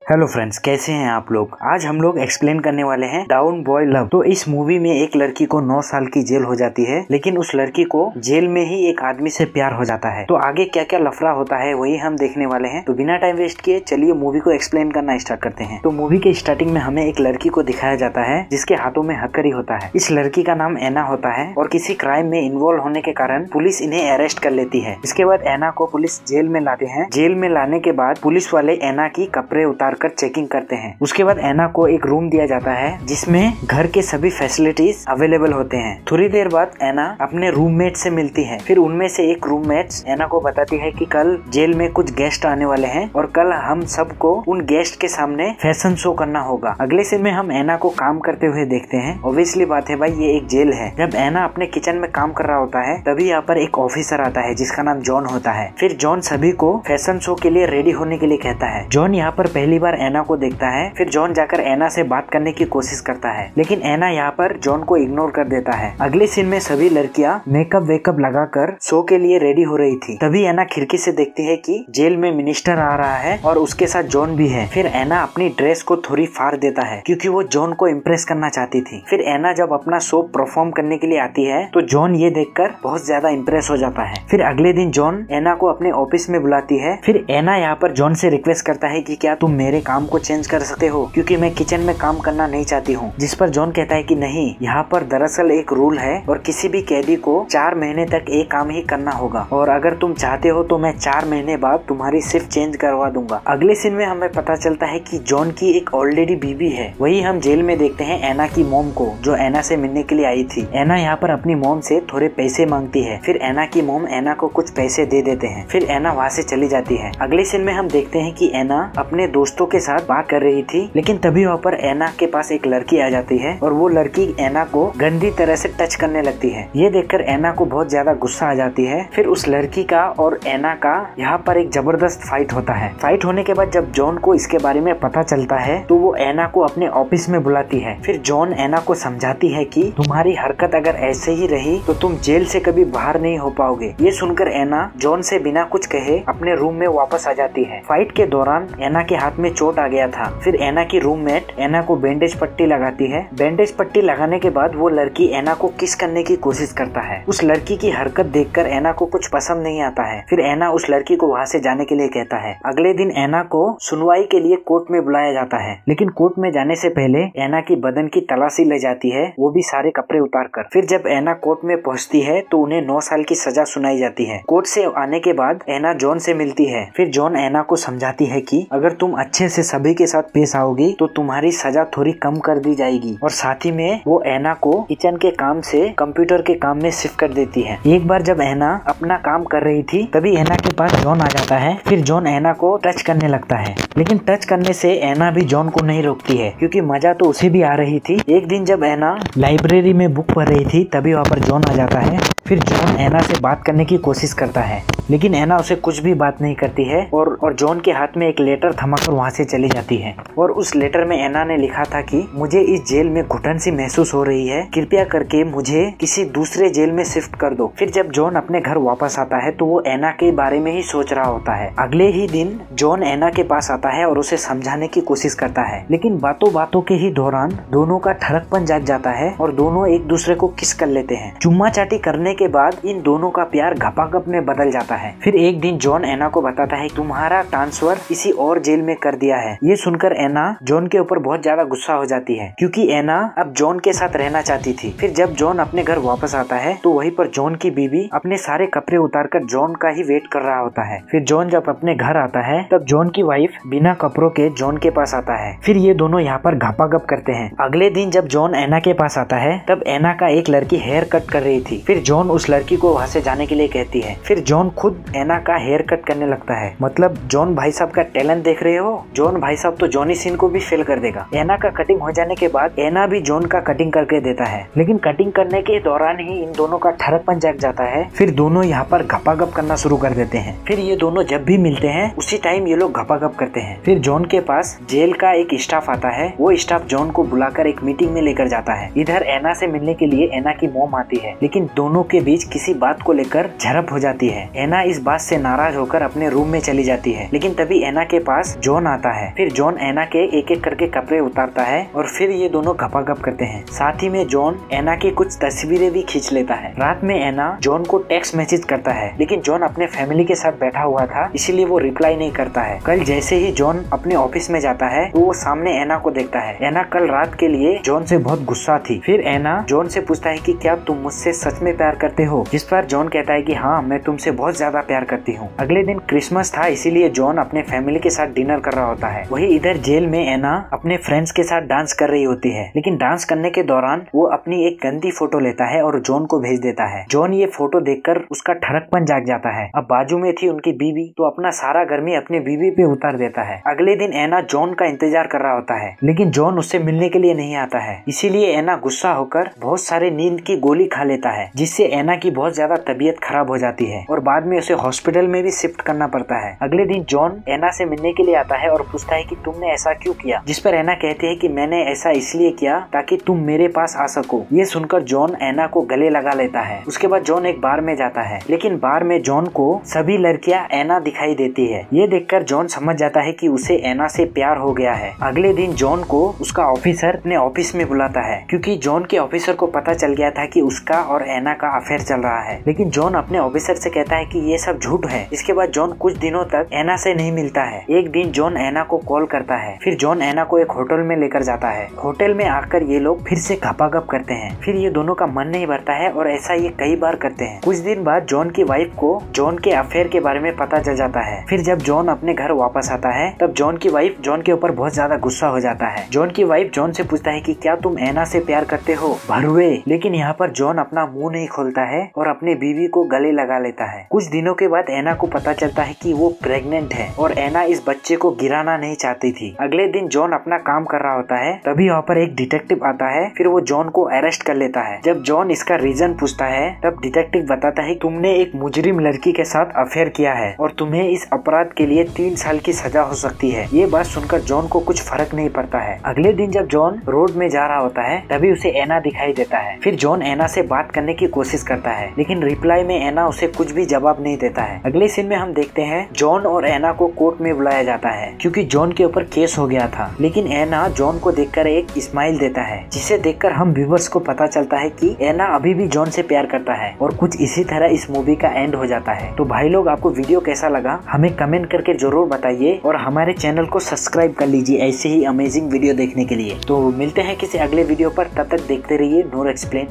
Hello friends, कैसे हैं आप लोग। आज हम लोग एक्सप्लेन करने वाले हैं डाउन बॉय लव। तो इस मूवी में एक लड़की को 9 साल की जेल हो जाती है, लेकिन उस लड़की को जेल में ही एक आदमी से प्यार हो जाता है। तो आगे क्या क्या लफड़ा होता है वही हम देखने वाले हैं। तो बिना टाइम वेस्ट किए चलिए मूवी को एक्सप्लेन करना स्टार्ट करते हैं। तो मूवी के स्टार्टिंग में हमें एक लड़की को दिखाया जाता है जिसके हाथों में हथकड़ी होता है। इस लड़की का नाम एना होता है और किसी क्राइम में इन्वॉल्व होने के कारण पुलिस इन्हें अरेस्ट कर लेती है। इसके बाद एना को पुलिस जेल में लाते हैं। जेल में लाने के बाद पुलिस वाले एना की कपड़े उतार कर चेकिंग करते हैं। उसके बाद एना को एक रूम दिया जाता है जिसमें घर के सभी फैसिलिटीज अवेलेबल होते हैं। थोड़ी देर बाद एना अपने रूममेट से मिलती है। फिर उनमें से एक रूममेट एना को बताती है कि कल जेल में कुछ गेस्ट आने वाले हैं और कल हम सबको उन गेस्ट के सामने फैशन शो करना होगा। अगले सीन में हम एना को काम करते हुए देखते हैं। ऑब्वियसली बात है भाई, ये एक जेल है। जब एना अपने किचन में काम कर रहा होता है तभी यहाँ पर एक ऑफिसर आता है जिसका नाम जॉन होता है। फिर जॉन सभी को फैशन शो के लिए रेडी होने के लिए कहता है। जॉन यहाँ पर पहली बार एना को देखता है। फिर जॉन जाकर एना से बात करने की कोशिश करता है, लेकिन एना यहाँ पर जॉन को इग्नोर कर देता है। अगले सीन में सभी लड़कियां मेकअप वेकअप लगाकर शो के लिए रेडी हो रही थी। तभी एना खिड़की से देखती है कि जेल में मिनिस्टर आ रहा है और उसके साथ जॉन भी है। फिर एना अपनी ड्रेस को थोड़ी फाड़ देता है क्योंकि वो जॉन को इम्प्रेस करना चाहती थी। फिर एना जब अपना शो परफॉर्म करने के लिए आती है तो जॉन ये देखकर बहुत ज्यादा इम्प्रेस हो जाता है। फिर अगले दिन जॉन एना को अपने ऑफिस में बुलाती है। फिर एना यहाँ पर जॉन से रिक्वेस्ट करता है कि क्या तुम मेरे काम को चेंज कर सकते हो क्योंकि मैं किचन में काम करना नहीं चाहती हूँ। जिस पर जॉन कहता है कि नहीं, यहाँ पर दरअसल एक रूल है और किसी भी कैदी को 4 महीने तक एक काम ही करना होगा और अगर तुम चाहते हो तो मैं 4 महीने बाद तुम्हारी शिफ्ट चेंज करवा दूंगा। अगले सीन में हमें पता चलता है कि जॉन की एक ऑलरेडी बीवी है। वही हम जेल में देखते हैं एना की मॉम को, जो एना से मिलने के लिए आई थी। एना यहाँ पर अपनी मॉम से थोड़े पैसे मांगती है। फिर एना की मॉम एना को कुछ पैसे दे देते हैं। फिर एना वहाँ से चली जाती है। अगले सीन में हम देखते हैं कि एना अपने दोस्तों के साथ बात कर रही थी, लेकिन तभी वहाँ पर एना के पास एक लड़की आ जाती है और वो लड़की एना को गंदी तरह से टच करने लगती है। ये देखकर एना को बहुत ज्यादा गुस्सा आ जाती है। फिर उस लड़की का और एना का यहाँ पर एक जबरदस्त फाइट होता है। फाइट होने के बाद जब जॉन को इसके बारे में पता चलता है तो वो एना को अपने ऑफिस में बुलाती है। फिर जॉन एना को समझाती है कि तुम्हारी हरकत अगर ऐसे ही रही तो तुम जेल से कभी बाहर नहीं हो पाओगे। ये सुनकर एना जॉन से बिना कुछ कहे अपने रूम में वापस आ जाती है। फाइट के दौरान एना के हाथ में चोट आ गया था। फिर एना की रूममेट एना को बैंडेज पट्टी लगाती है। बैंडेज पट्टी लगाने के बाद वो लड़की एना को किस करने की कोशिश करता है। उस लड़की की हरकत देखकर एना को कुछ पसंद नहीं आता है। फिर एना उस लड़की को वहाँ से जाने के लिए कहता है। अगले दिन एना को सुनवाई के लिए कोर्ट में बुलाया जाता है, लेकिन कोर्ट में जाने से पहले एना की बदन की तलाशी ले जाती है, वो भी सारे कपड़े उतार कर। फिर जब एना कोर्ट में पहुँचती है तो उन्हें 9 साल की सजा सुनाई जाती है। कोर्ट से आने के बाद एना जॉन से मिलती है। फिर जॉन एना को समझाती है कि अगर तुम अच्छे से सभी के साथ पेश आओगी तो तुम्हारी सजा थोड़ी कम कर दी जाएगी। और साथ ही में वो एना को किचन के काम से कंप्यूटर के काम में शिफ्ट कर देती है। एक बार जब एना अपना काम कर रही थी तभी एना के पास जॉन आ जाता है। फिर जॉन एना को टच करने लगता है, लेकिन टच करने से एना भी जॉन को नहीं रोकती है क्योंकि मजा तो उसे भी आ रही थी। एक दिन जब एना लाइब्रेरी में बुक पढ़ रही थी तभी वहाँ पर जॉन आ जाता है। फिर जॉन एना से बात करने की कोशिश करता है, लेकिन एना उसे कुछ भी बात नहीं करती है और जॉन के हाथ में एक लेटर थमाकर वहाँ से चली जाती है। और उस लेटर में एना ने लिखा था कि मुझे इस जेल में घुटन सी महसूस हो रही है, कृपया करके मुझे किसी दूसरे जेल में शिफ्ट कर दो। फिर जब जॉन अपने घर वापस आता है तो वो एना के बारे में ही सोच रहा होता है। अगले ही दिन जॉन एना के पास आता है और उसे समझाने की कोशिश करता है, लेकिन बातों बातों के ही दौरान दोनों का ठड़कपन जाग जाता है और दोनों एक दूसरे को किस कर लेते हैं। चुम्मा चाटी करने के बाद इन दोनों का प्यार घपाघप में बदल जाता है। फिर एक दिन जॉन एना को बताता है तुम्हारा ट्रांसफर किसी और जेल में कर दिया है। ये सुनकर एना जॉन के ऊपर बहुत ज्यादा गुस्सा हो जाती है क्योंकि एना अब जॉन के साथ रहना चाहती थी। फिर जब जॉन अपने घर वापस आता है तो वहीं पर जॉन की बीवी अपने सारे कपड़े उतारकर जॉन का ही वेट कर रहा होता है। फिर जॉन जब अपने घर आता है तब जॉन की वाइफ बिना कपड़ों के जॉन के पास आता है। फिर ये दोनों यहाँ पर घपाघप करते हैं। अगले दिन जब जॉन एना के पास आता है तब एना का एक लड़की हेयर कट कर रही थी। फिर जॉन उस लड़की को वहाँ से जाने के लिए कहती है। फिर जॉन खुद एना का हेयर कट करने लगता है। मतलब जॉन भाई साहब का टैलेंट देख रहे हो, जॉन भाई साहब तो जॉनी सिन को भी फेल कर देगा। एना का कटिंग हो जाने के बाद एना भी जॉन का कटिंग करके देता है, लेकिन कटिंग करने के दौरान ही इन दोनों का ठड़कपन जाग जाता है। फिर दोनों यहाँ पर घपाघप करना शुरू कर देते हैं। फिर ये दोनों जब भी मिलते हैं उसी टाइम ये लोग घपाघप करते हैं। फिर जॉन के पास जेल का एक स्टाफ आता है। वो स्टाफ जॉन को बुलाकर एक मीटिंग में लेकर जाता है। इधर एना से मिलने के लिए एना की मॉम आती है, लेकिन दोनों के के बीच किसी बात को लेकर झड़प हो जाती है। एना इस बात से नाराज होकर अपने रूम में चली जाती है, लेकिन तभी एना के पास जॉन आता है। फिर जॉन एना के एक एक करके कपड़े उतारता है और फिर ये दोनों गपागप करते हैं। साथ ही में जॉन एना की कुछ तस्वीरें भी खींच लेता है। रात में एना जॉन को टेक्स्ट मैसेज करता है, लेकिन जॉन अपने फैमिली के साथ बैठा हुआ था, इसीलिए वो रिप्लाई नहीं करता है। कल जैसे ही जॉन अपने ऑफिस में जाता है तो वो सामने एना को देखता है। एना कल रात के लिए जॉन से बहुत गुस्सा थी। फिर एना जॉन से पूछता है कि क्या तुम मुझसे सच में प्यार करते हो, जिस पर जॉन कहता है कि हाँ, मैं तुमसे बहुत ज्यादा प्यार करती हूँ। अगले दिन क्रिसमस था, इसीलिए जॉन अपने फैमिली के साथ डिनर कर रहा होता है। वही इधर जेल में एना अपने फ्रेंड्स के साथ डांस कर रही होती है, लेकिन डांस करने के दौरान वो अपनी एक गंदी फोटो लेता है और जॉन को भेज देता है। जॉन ये फोटो देखकर उसका ठड़कपन जाग जाता है। अब बाजू में थी उनकी बीवी, तो अपना सारा गर्मी अपनी बीवी पे उतार देता है। अगले दिन एना जॉन का इंतजार कर रहा होता है, लेकिन जॉन उससे मिलने के लिए नहीं आता है। इसीलिए एना गुस्सा होकर बहुत सारे नींद की गोली खा लेता है, जिससे एना की बहुत ज्यादा तबीयत खराब हो जाती है और बाद में उसे हॉस्पिटल में भी शिफ्ट करना पड़ता है। अगले दिन जॉन एना से मिलने के लिए आता है और पूछता है कि तुमने ऐसा क्यों किया, जिस पर एना कहती है कि मैंने ऐसा इसलिए किया ताकि तुम मेरे पास आ सको। ये सुनकर जॉन एना को गले लगा लेता है। उसके बाद जॉन एक बार में जाता है, लेकिन बार में जॉन को सभी लड़कियां एना दिखाई देती है। ये देखकर जॉन समझ जाता है कि उसे एना से प्यार हो गया है। अगले दिन जॉन को उसका ऑफिसर अपने ऑफिस में बुलाता है, क्योंकि जॉन के ऑफिसर को पता चल गया था कि उसका और एना का अफेयर चल रहा है। लेकिन जॉन अपने ऑफिसर से कहता है कि ये सब झूठ है। इसके बाद जॉन कुछ दिनों तक एना से नहीं मिलता है। एक दिन जॉन एना को कॉल करता है। फिर जॉन एना को एक होटल में लेकर जाता है। होटल में आकर ये लोग फिर से गपागप करते हैं। फिर ये दोनों का मन नहीं भरता है और ऐसा ये कई बार करते हैं। कुछ दिन बाद जॉन की वाइफ को जॉन के अफेयर के बारे में पता चल जाता है। फिर जब जॉन अपने घर वापस आता है, तब जॉन की वाइफ जॉन के ऊपर बहुत ज्यादा गुस्सा हो जाता है। जॉन की वाइफ जॉन से पूछता है कि क्या तुम एना से प्यार करते हो भरुए। लेकिन यहाँ पर जॉन अपना मुंह नहीं खोलता है और अपने बीवी को गले लगा लेता है। कुछ दिनों के बाद एना को पता चलता है कि वो प्रेग्नेंट है और एना इस बच्चे को गिराना नहीं चाहती थी। अगले दिन जॉन अपना काम कर रहा होता है, तभी वहाँ पर एक डिटेक्टिव आता है। फिर वो जॉन को अरेस्ट कर लेता है। जब जॉन इसका रीजन पूछता है, तब डिटेक्टिव बताता है तुमने एक मुजरिम लड़की के साथ अफेयर किया है और तुम्हें इस अपराध के लिए 3 साल की सजा हो सकती है। ये बात सुनकर जॉन को कुछ फर्क नहीं पड़ता है। अगले दिन जब जॉन रोड में जा रहा होता है, तभी उसे एना दिखाई देता है। फिर जॉन एना से बात करने की कोशिश करता है, लेकिन रिप्लाई में एना उसे कुछ भी जवाब नहीं देता है। अगले सीन में हम देखते हैं जॉन और एना को कोर्ट में बुलाया जाता है, क्योंकि जॉन के ऊपर केस हो गया था। लेकिन एना जॉन को देखकर एक स्माइल देता है, जिसे देखकर हम व्यूअर्स को पता चलता है कि एना अभी भी जॉन से प्यार करता है। और कुछ इसी तरह इस मूवी का एंड हो जाता है। तो भाई लोग, आपको वीडियो कैसा लगा हमें कमेंट करके जरूर बताइए और हमारे चैनल को सब्सक्राइब कर लीजिए ऐसे ही अमेजिंग वीडियो देखने के लिए। तो मिलते हैं किसी अगले वीडियो पर, तब तक देखते रहिए नूर एक्सप्लेन।